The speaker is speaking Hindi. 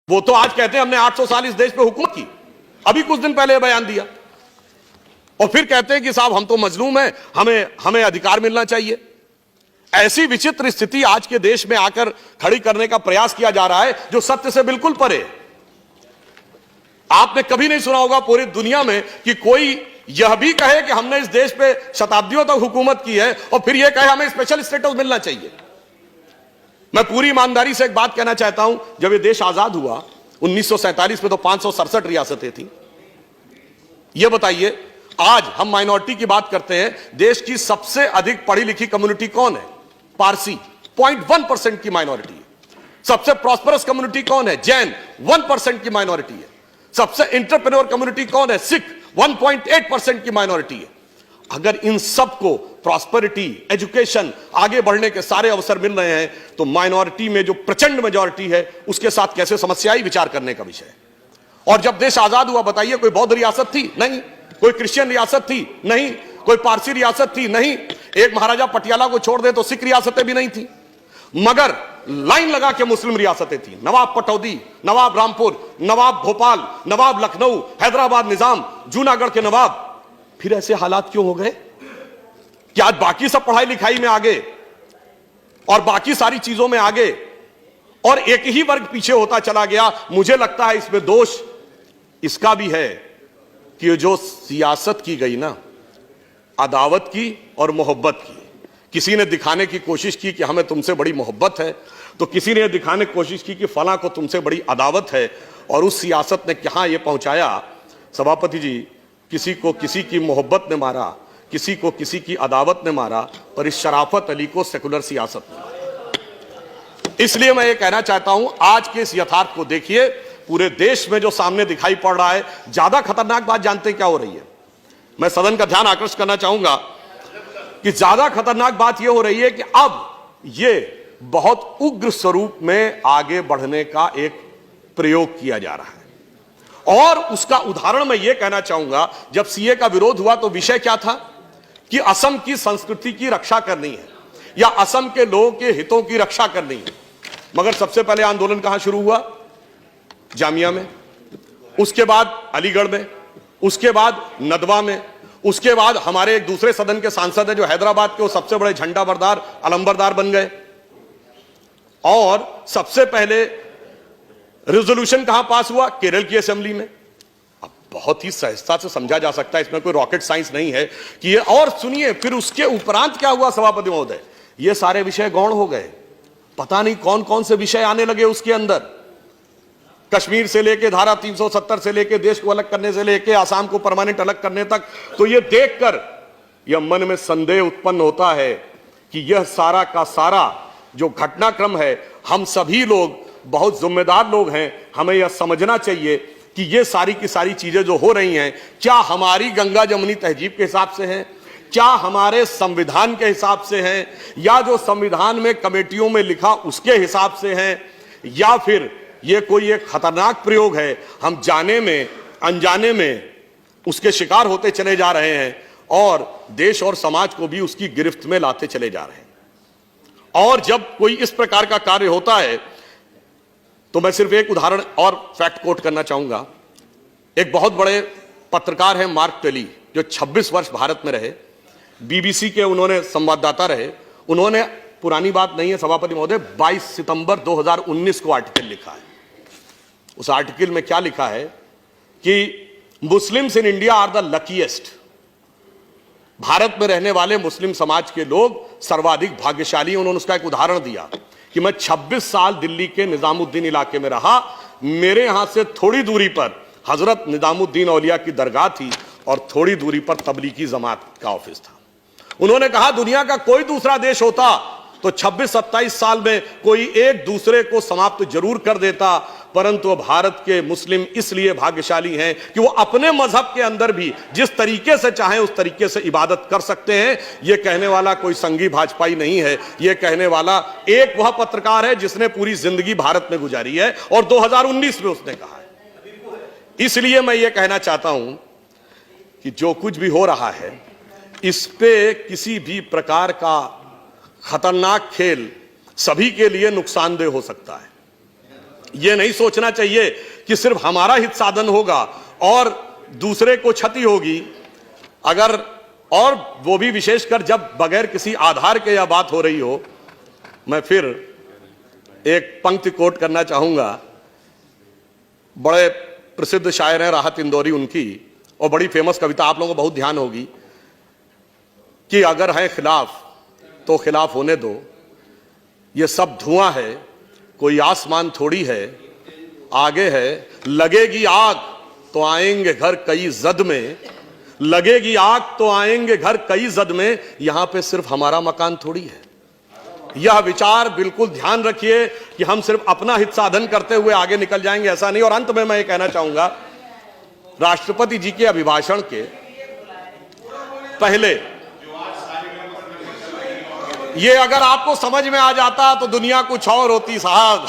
वो तो आज कहते हैं हमने 800 साल इस देश पे हुकूमत की, अभी कुछ दिन पहले बयान दिया, और फिर कहते हैं कि साहब हम तो मजलूम हैं, हमें अधिकार मिलना चाहिए। ऐसी विचित्र स्थिति आज के देश में आकर खड़ी करने का प्रयास किया जा रहा है जो सत्य से बिल्कुल परे। आपने कभी नहीं सुना होगा पूरी दुनिया में कि कोई यह भी कहे कि हमने इस देश पे शताब्दियों तक हुकूमत की है और फिर यह कहे हमें स्पेशल स्टेटस मिलना चाहिए। मैं पूरी ईमानदारी से एक बात कहना चाहता हूं, जब यह देश आजाद हुआ 1947 में तो 567 रियासतें थी। यह बताइए आज हम माइनॉरिटी की बात करते हैं, देश की सबसे अधिक पढ़ी लिखी कम्युनिटी कौन है? पारसी, 0.1% की माइनॉरिटी है। सबसे प्रॉस्परस कम्युनिटी कौन है? जैन, 1% की माइनॉरिटी है। सबसे इंटरप्रेन्योर कम्युनिटी कौन है? सिख, 1.8% की माइनॉरिटी है। अगर इन सबको प्रॉस्पेरिटी, एजुकेशन, आगे बढ़ने के सारे अवसर मिल रहे हैं, तो माइनॉरिटी में जो प्रचंड मेजॉरिटी है उसके साथ कैसे समस्याएं विचार करने का विषय है। और जब देश आजाद हुआ बताइए कोई बौद्ध रियासत थी? नहीं। कोई क्रिश्चियन रियासत थी? नहीं। कोई पारसी रियासत थी? नहीं। एक महाराजा पटियाला को छोड़ दे तो सिख रियासतें भी नहीं थी, मगर लाइन लगा के मुस्लिम रियासतें थी। नवाब पटौदी, नवाब रामपुर, नवाब भोपाल, नवाब लखनऊ, हैदराबाद निजाम, जूनागढ़ के नवाब। फिर ऐसे हालात क्यों हो गए कि आज बाकी सब पढ़ाई लिखाई में आगे और बाकी सारी चीजों में आगे और एक ही वर्ग पीछे होता चला गया? मुझे लगता है इसमें दोष इसका भी है कि जो सियासत की गई ना, अदावत की और मोहब्बत की। किसी ने दिखाने की कोशिश की कि हमें तुमसे बड़ी मोहब्बत है, तो किसी ने दिखाने की कोशिश की कि फलां को तुमसे बड़ी अदावत है, और उस सियासत ने कहां यह पहुंचाया सभापति जी, किसी को किसी की मोहब्बत ने मारा, किसी को किसी की अदावत ने मारा, पर इस शराफत अली को सेकुलर सियासत ने मारा। इसलिए मैं ये कहना चाहता हूं, आज के इस यथार्थ को देखिए, पूरे देश में जो सामने दिखाई पड़ रहा है, ज्यादा खतरनाक बात जानते हैं क्या हो रही है? मैं सदन का ध्यान आकर्षित करना चाहूंगा कि ज्यादा खतरनाक बात यह हो रही है कि अब यह बहुत उग्र स्वरूप में आगे बढ़ने का एक प्रयोग किया जा रहा है। और उसका उदाहरण मैं यह कहना चाहूंगा, जब सीए का विरोध हुआ तो विषय क्या था कि असम की संस्कृति की रक्षा करनी है या असम के लोगों के हितों की रक्षा करनी है। मगर सबसे पहले आंदोलन कहां शुरू हुआ? जामिया में, उसके बाद अलीगढ़ में, उसके बाद नदवा में, उसके बाद हमारे एक दूसरे सदन के सांसद हैं जो हैदराबाद के वो सबसे बड़े झंडा बरदार, अलंबरदार बन गए। और सबसे पहले रेजोल्यूशन कहां पास हुआ? केरल की असेंबली में। अब बहुत ही सहजता से समझा जा सकता है, इसमें कोई रॉकेट साइंस नहीं है कि ये। और सुनिए, फिर उसके उपरांत क्या हुआ सभापति महोदय? ये सारे विषय गौण हो गए। पता नहीं कौन कौन से विषय आने लगे उसके अंदर, कश्मीर से लेके धारा 370 से लेके देश को अलग करने से लेके आसाम को परमानेंट अलग करने तक। तो ये देखकर यह मन में संदेह उत्पन्न होता है कि यह सारा का सारा जो घटनाक्रम है, हम सभी लोग बहुत जिम्मेदार लोग हैं, हमें यह समझना चाहिए कि ये सारी की सारी चीजें जो हो रही हैं, क्या हमारी गंगा जमुनी तहजीब के हिसाब से हैं, क्या हमारे संविधान के हिसाब से हैं, या जो संविधान में कमेटियों में लिखा उसके हिसाब से हैं, या फिर ये कोई एक खतरनाक प्रयोग है, हम जाने में अनजाने में उसके शिकार होते चले जा रहे हैं और देश और समाज को भी उसकी गिरफ्त में लाते चले जा रहे हैं। और जब कोई इस प्रकार का कार्य होता है तो मैं सिर्फ एक उदाहरण और फैक्ट कोट करना चाहूंगा। एक बहुत बड़े पत्रकार हैं मार्क टेली, जो 26 वर्ष भारत में रहे, बीबीसी के उन्होंने संवाददाता रहे। उन्होंने, पुरानी बात नहीं है सभापति महोदय, 22 सितंबर 2019 को आर्टिकल लिखा है। उस आर्टिकल में क्या लिखा है कि Muslims in India are the luckiest. Bharat में रहने वाले मुस्लिम समाज के लोग सर्वाधिक भाग्यशाली। उन्होंने उसका एक उदाहरण दिया कि मैं 26 साल दिल्ली के निजामुद्दीन इलाके में रहा, मेरे यहां से थोड़ी दूरी पर हजरत निजामुद्दीन औलिया की दरगाह थी और थोड़ी दूरी पर तबलीगी जमात का ऑफिस था। उन्होंने कहा दुनिया का कोई दूसरा देश होता तो 26-27 साल में कोई एक दूसरे को समाप्त जरूर कर देता, परंतु भारत के मुस्लिम इसलिए भाग्यशाली हैं कि वो अपने मजहब के अंदर भी जिस तरीके से चाहें उस तरीके से इबादत कर सकते हैं। ये कहने वाला कोई संघी भाजपाई नहीं है, ये कहने वाला एक वह पत्रकार है जिसने पूरी जिंदगी भारत में गुजारी है और 2019 में उसने कहा है। इसलिए मैं ये कहना चाहता हूं कि जो कुछ भी हो रहा है, इस पे किसी भी प्रकार का खतरनाक खेल सभी के लिए नुकसानदेह हो सकता है। ये नहीं सोचना चाहिए कि सिर्फ हमारा हित साधन होगा और दूसरे को क्षति होगी। अगर और वो भी विशेषकर जब बगैर किसी आधार के यह बात हो रही हो। मैं फिर एक पंक्ति कोट करना चाहूंगा, बड़े प्रसिद्ध शायर हैं राहत इंदौरी उनकी, और बड़ी फेमस कविता, आप लोगों को बहुत ध्यान होगी, कि अगर है खिलाफ तो खिलाफ होने दो, ये सब धुआं है कोई आसमान थोड़ी है, आगे है लगेगी आग तो आएंगे घर कई जद में, लगेगी आग तो आएंगे घर कई जद में, यहां पे सिर्फ हमारा मकान थोड़ी है। यह विचार बिल्कुल ध्यान रखिए कि हम सिर्फ अपना हित साधन करते हुए आगे निकल जाएंगे, ऐसा नहीं। और अंत में मैं ये कहना चाहूंगा, राष्ट्रपति जी के अभिभाषण के पहले ये अगर आपको समझ में आ जाता तो दुनिया कुछ और होती साहब।